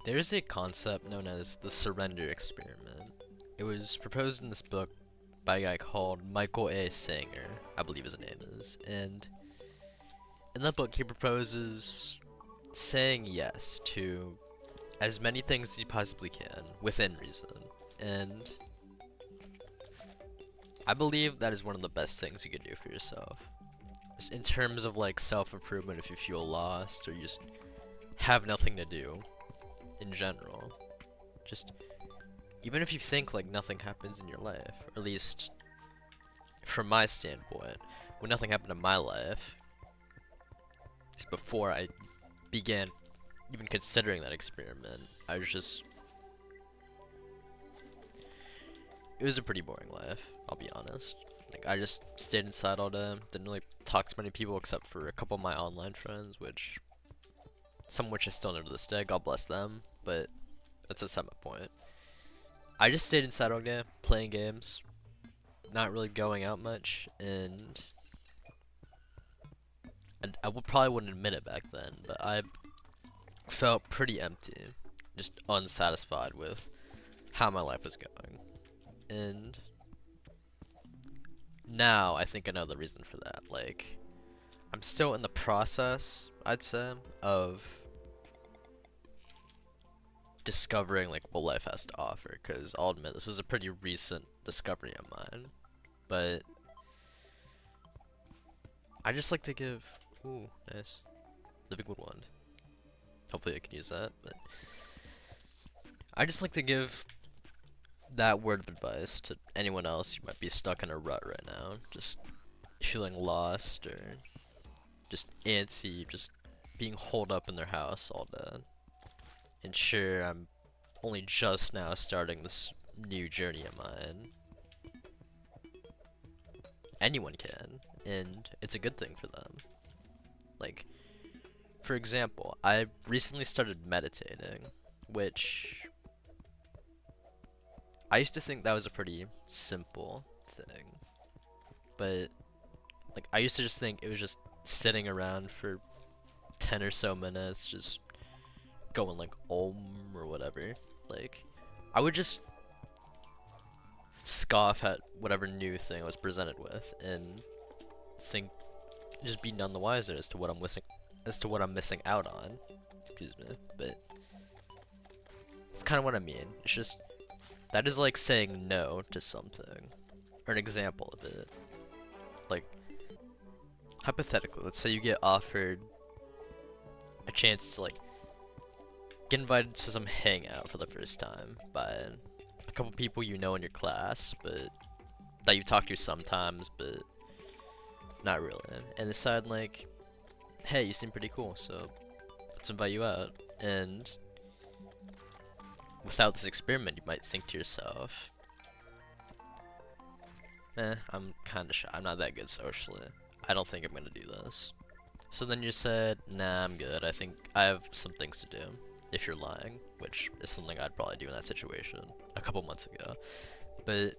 There's a concept known as the surrender experiment. It was proposed in this book by a guy called Michael A. Sanger, I believe his name is, and in that book he proposes saying yes to as many things as you possibly can within reason. And I believe that is one of the best things you can do for yourself. Just in terms of like self-improvement, if you feel lost or you just have nothing to do in general. Just even if you think like nothing happens in your life, or at least from my standpoint, when nothing happened in my life, just before I began even considering that experiment, I was just it was a pretty boring life, I'll be honest. Like I just stayed inside all day, didn't really talk to many people except for a couple of my online friends, which some of which I still know to this day, God bless them, but that's a side point. I just stayed inside all day, playing games, not really going out much, and I probably wouldn't admit it back then, but I felt pretty empty, just unsatisfied with how my life was going. And now I think I know the reason for that. Like, I'm still in the process, I'd say, of discovering like what life has to offer, because I'll admit this was a pretty recent discovery of mine. But I just like to give ooh, nice. The big wood wand. Hopefully I can use that, but I just like to give that word of advice to anyone else who might be stuck in a rut right now, just feeling lost or just antsy, just being holed up in their house all day. And sure, I'm only just now starting this new journey of mine. Anyone can, and it's a good thing for them. Like, for example, I recently started meditating, which I used to think that was a pretty simple thing. But, like, I used to just think it was just sitting around for 10 or so minutes, just going like or whatever. Like, I would just scoff at whatever new thing I was presented with and think just be none the wiser as to what I'm missing out on. Excuse me, but it's kind of what I mean. It's just that is like saying no to something, or an example of it. Like hypothetically, let's say you get offered a chance to like get invited to some hangout for the first time by a couple people you know in your class, but that you talk to sometimes, but not really. And decide like, hey, you seem pretty cool, so let's invite you out. And without this experiment, you might think to yourself, I'm kinda shy. I'm not that good socially. I don't think I'm gonna do this. So then you said, nah, I'm good. I think I have some things to do. If you're lying, which is something I'd probably do in that situation a couple months ago. But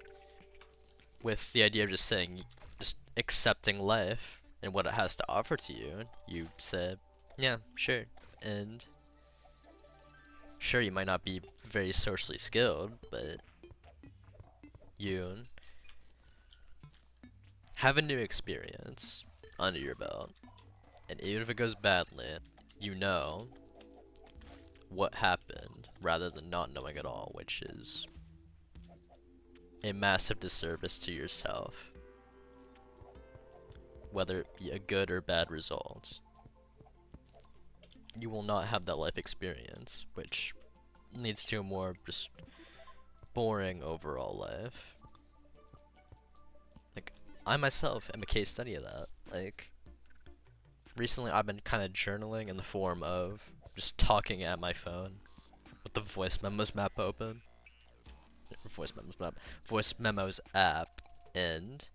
with the idea of just saying, just accepting life and what it has to offer to you, you said, yeah, sure. And sure, you might not be very socially skilled, but you have a new experience under your belt. And even if it goes badly, you know what happened rather than not knowing at all, which is a massive disservice to yourself, whether it be a good or bad result. You will not have that life experience, which leads to a more just boring overall life. Like, I myself am a case study of that. Like, recently I've been kind of journaling in the form of just talking at my phone with the voice memos map open. Voice memos app, and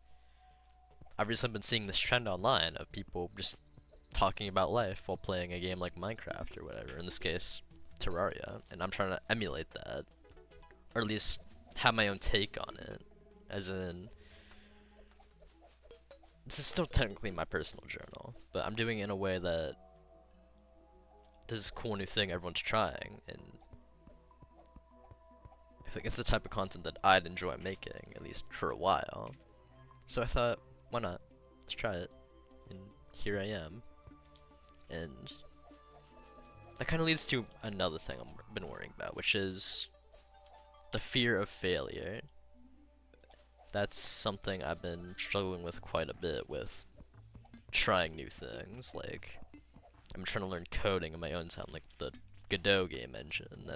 I've recently been seeing this trend online of people just talking about life while playing a game like Minecraft or whatever, in this case, Terraria, and I'm trying to emulate that, or at least have my own take on it, as in, this is still technically my personal journal, but I'm doing it in a way that this is a cool new thing everyone's trying, and if it's the type of content that I'd enjoy making, at least for a while. So I thought, why not? Let's try it. And here I am. And that kind of leads to another thing I've been worrying about, which is the fear of failure. That's something I've been struggling with quite a bit with trying new things. Like, I'm trying to learn coding in my own time, like the Godot game engine.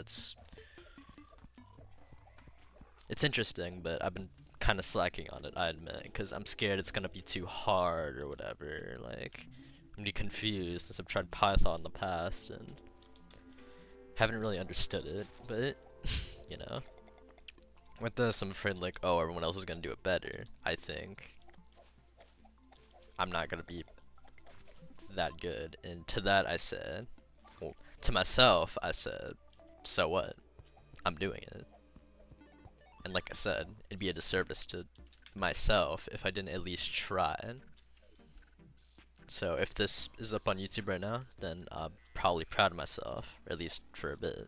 It's interesting, but I've been kind of slacking on it, I admit, because I'm scared it's gonna be too hard or whatever. Like, I'm gonna be confused since I've tried Python in the past and haven't really understood it, but you know. With this, I'm afraid like, oh, everyone else is gonna do it better. I think I'm not gonna be that good, and to that I said, well, to myself I said, so what? I'm doing it. And like I said, it'd be a disservice to myself if I didn't at least try. So if this is up on YouTube right now, then I'm probably proud of myself, or at least for a bit.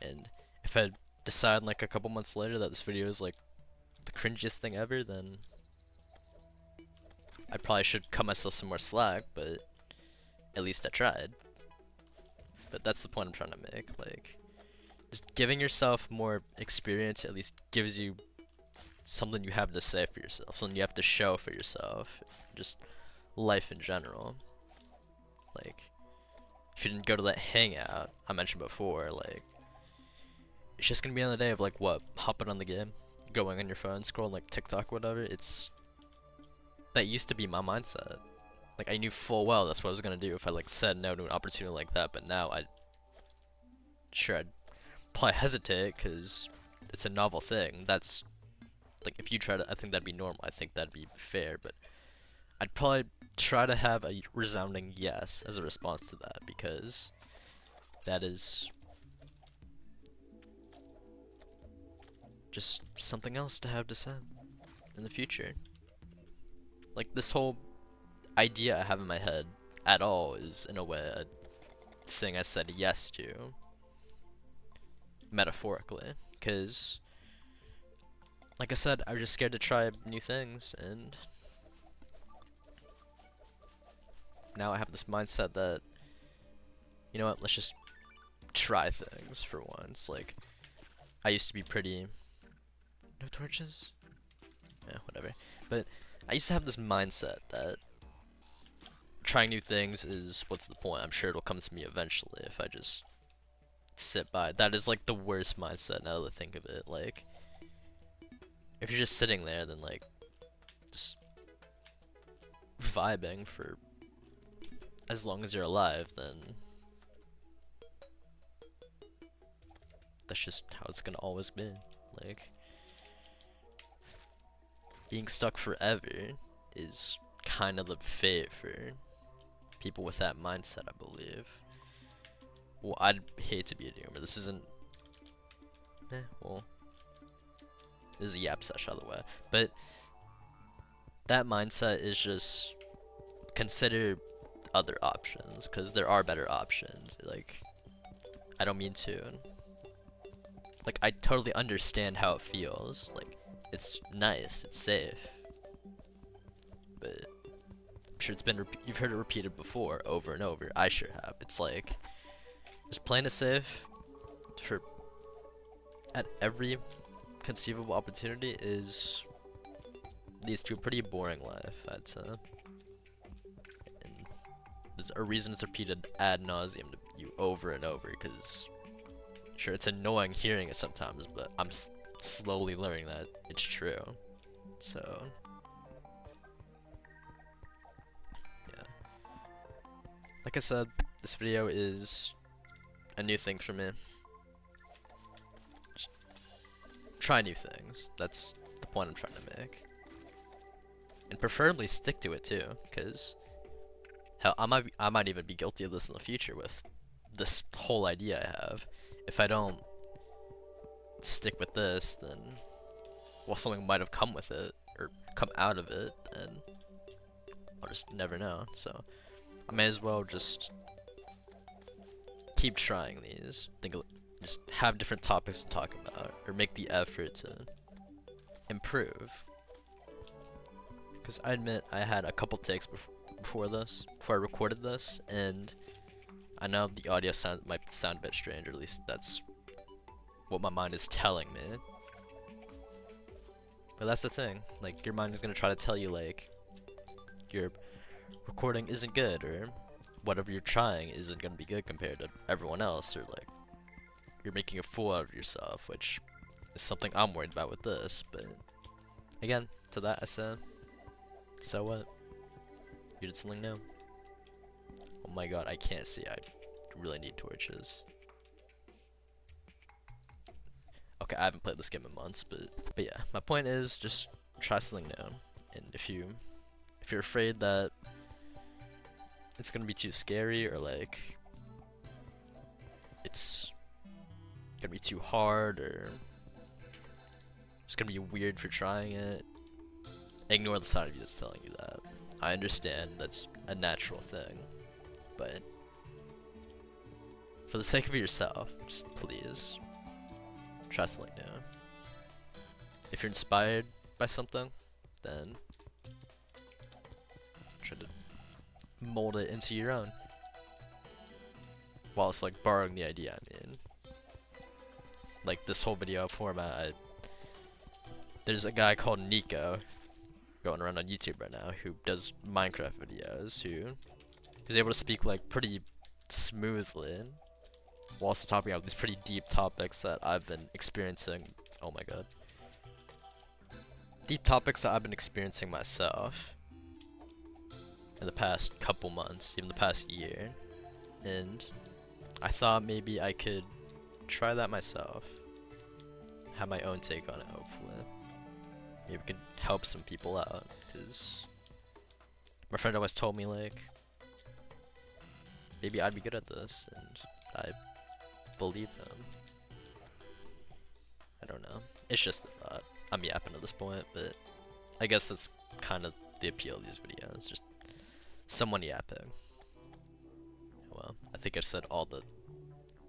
And if I decide like a couple months later that this video is like the cringiest thing ever, then I probably should cut myself some more slack, but at least I tried. But that's the point I'm trying to make. Like, just giving yourself more experience at least gives you something you have to say for yourself, something you have to show for yourself, just life in general. Like, if you didn't go to that hangout I mentioned before, like, it's just gonna be another day of like what, hopping on the game, going on your phone, scrolling like TikTok, whatever. That used to be my mindset. Like, I knew full well that's what I was gonna do if I like said no to an opportunity like that. But now I'd probably hesitate because it's a novel thing. That's like, if you try to, I think that'd be normal. I think that'd be fair. But I'd probably try to have a resounding yes as a response to that, because that is just something else to have to say in the future. Like, this whole idea I have in my head at all is in a way a thing I said yes to, metaphorically, because like I said, I was just scared to try new things, and now I have this mindset that, you know what, let's just try things for once. Like, I used to be pretty, no torches? Yeah, whatever. But I used to have this mindset that trying new things is, what's the point? I'm sure it'll come to me eventually if I just sit by. That is like the worst mindset now that I think of it. Like, if you're just sitting there, then like, just vibing for as long as you're alive, then that's just how it's gonna always be. Like, being stuck forever is kind of the fate for people with that mindset, I believe. Well, I'd hate to be a doomer. This isn't, well, this is a yap sesh either way. But that mindset is just, consider other options, because there are better options. Like, I don't mean to. Like, I totally understand how it feels. Like, it's nice, it's safe. But I'm sure it's been, you've heard it repeated before, over and over. I sure have. It's like, just playing it safe for, at every conceivable opportunity leads to a pretty boring life, I'd say. And there's a reason it's repeated ad nauseum to you over and over, because sure, it's annoying hearing it sometimes, but I'm slowly learning that it's true. So, yeah. Like I said, this video is a new thing for me. Just try new things. That's the point I'm trying to make. And preferably stick to it too, because hell, I might even be guilty of this in the future with this whole idea I have. If I don't stick with this, then, well, something might have come with it, or come out of it, and I'll just never know. So I may as well just keep trying these. Just have different topics to talk about, or make the effort to improve. Because I admit I had a couple takes before I recorded this, and I know the audio might sound a bit strange, or at least that's what my mind is telling me. But that's the thing, like, your mind is gonna try to tell you, like, your recording isn't good, or whatever you're trying isn't gonna be good compared to everyone else, or like, you're making a fool out of yourself, which is something I'm worried about with this. But again, to that I said, so what? You did something new. Oh my god, I can't see. I really need torches. Okay, I haven't played this game in months, but yeah, my point is just try something new. And if you're afraid that it's gonna be too scary, or like it's gonna be too hard, or it's gonna be weird for trying it, ignore the side of you that's telling you that. I understand that's a natural thing, but for the sake of yourself, just please try something new. If you're inspired by something, then try to mold it into your own. While it's like borrowing the idea, I mean. Like this whole video format, there's a guy called Nico going around on YouTube right now who does Minecraft videos, who's able to speak like pretty smoothly while also talking about these pretty deep topics that I've been experiencing. Oh my god. Deep topics that I've been experiencing myself in the past couple months, even the past year. And I thought maybe I could try that myself. Have my own take on it, hopefully. Maybe it could help some people out, because my friend always told me, like, maybe I'd be good at this, and I believe them. I don't know. It's just a thought. I'm yapping at this point, but I guess that's kind of the appeal of these videos. Just someone yapping. Well, I think I said all that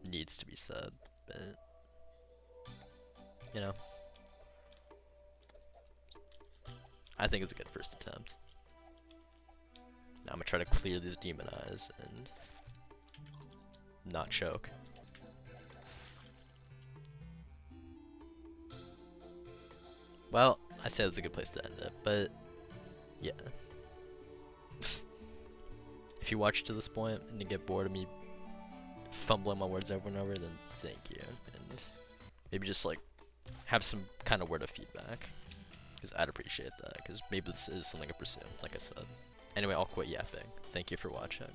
needs to be said, but you know, I think it's a good first attempt. Now I'm gonna try to clear these demon eyes and not choke. Well, I say that's a good place to end it, but yeah. If you watch to this point and you get bored of me fumbling my words over and over, then thank you. And maybe just like have some kind of word of feedback, because I'd appreciate that, because maybe this is something to pursue, like I said. Anyway, I'll quit yapping. Thank you for watching.